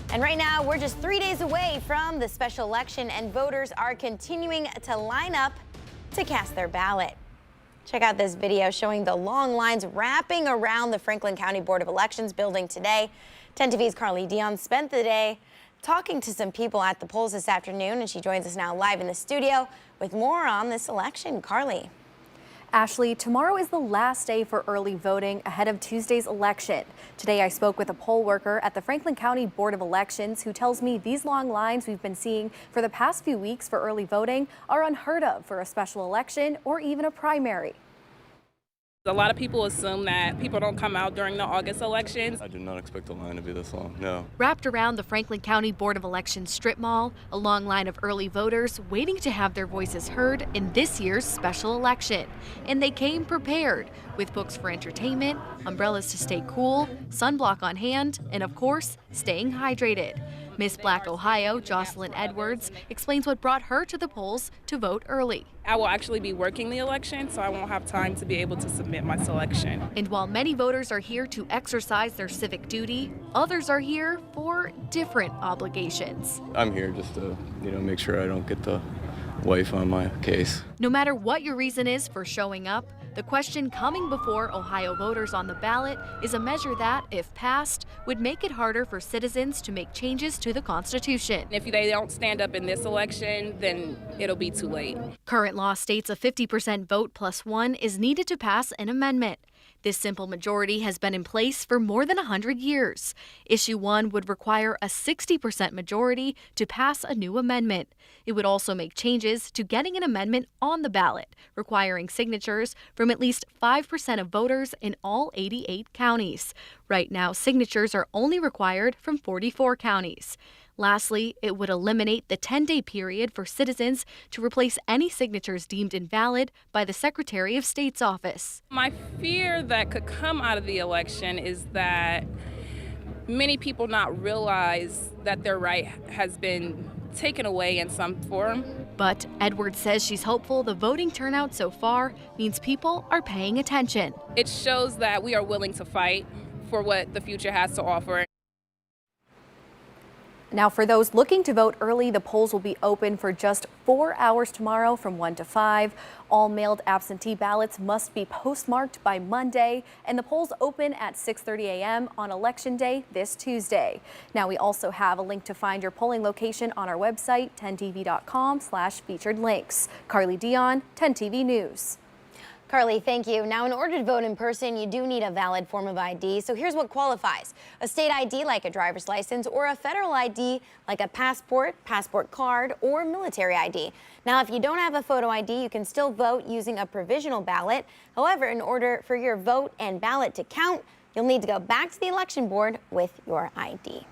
And right now, we're just 3 days away from the special election, and voters are continuing to line up to cast their ballot. Check out this video showing the long lines wrapping around the Franklin County Board of Elections building today. 10 TV's Carly Dion spent the day talking to some people at the polls this afternoon, and she joins us now live in the studio with more on this election. Carly. Ashley, tomorrow is the last day for early voting ahead of Tuesday's election. Today I spoke with a poll worker at the Franklin County Board of Elections who tells me these long lines we've been seeing for the past few weeks for early voting are unheard of for a special election or even a primary. A lot of people assume that people don't come out during the August elections. I did not expect the line to be this long, no. Wrapped around the Franklin County Board of Elections strip mall, a long line of early voters waiting to have their voices heard in this year's special election. And they came prepared with books for entertainment, umbrellas to stay cool, sunblock on hand, and of course, staying hydrated. Miss Black Ohio, Jocelyn Edwards, explains what brought her to the polls to vote early. I will actually be working the election, so I won't have time to be able to submit my selection. And while many voters are here to exercise their civic duty, others are here for different obligations. I'm here just to, make sure I don't get the wife on my case. No matter what your reason is for showing up, the question coming before Ohio voters on the ballot is a measure that, if passed, would make it harder for citizens to make changes to the Constitution. If they don't stand up in this election, then it'll be too late. Current law states a 50% vote plus one is needed to pass an amendment. This simple majority has been in place for more than 100 years. Issue 1 would require a 60% majority to pass a new amendment. It would also make changes to getting an amendment on the ballot, requiring signatures from at least 5% of voters in all 88 counties. Right now, signatures are only required from 44 counties. Lastly, it would eliminate the 10-day period for citizens to replace any signatures deemed invalid by the Secretary of State's office. My fear that could come out of the election is that many people not realize that their right has been taken away in some form. But Edwards says she's hopeful the voting turnout so far means people are paying attention. It shows that we are willing to fight for what the future has to offer. Now, for those looking to vote early, the polls will be open for just 4 hours tomorrow from 1 to 5. All mailed absentee ballots must be postmarked by Monday, and the polls open at 6:30 a.m. on Election Day this Tuesday. Now, we also have a link to find your polling location on our website, 10tv.com/featured links. Carly Dion, 10 TV News. Carly, thank you. Now, in order to vote in person, you do need a valid form of ID. So here's what qualifies: a state ID like a driver's license, or a federal ID like a passport, passport card, or military ID. Now, if you don't have a photo ID, you can still vote using a provisional ballot. However, in order for your vote and ballot to count, you'll need to go back to the election board with your ID.